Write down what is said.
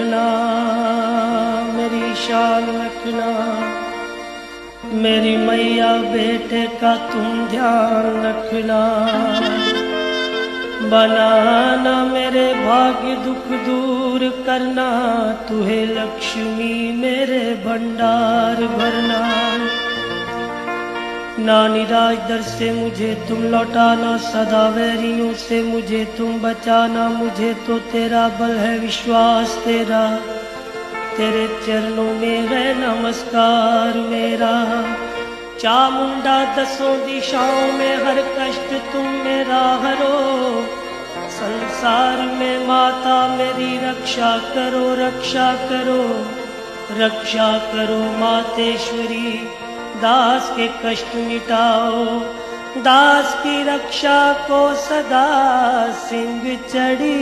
रखना, मेरी शान रखना। मेरी मैया बेटे का तुम ध्यान रखना। बनाना मेरे भाग्य दुख दूर करना, तू है लक्ष्मी मेरे भंडार भरना। ना निराश दर से मुझे तुम लौटाना, सदा वैरियों से मुझे तुम बचाना। मुझे तो तेरा बल है विश्वास तेरा, तेरे चरणों में है नमस्कार मेरा। चामुंडा दसों दिशाओं में हर कष्ट तुम मेरा हरो। संसार में माता मेरी रक्षा करो, रक्षा करो, रक्षा करो मातेश्वरी। दास के कष्ट मिटाओ, दास की रक्षा को सदा सिंह चढ़ी।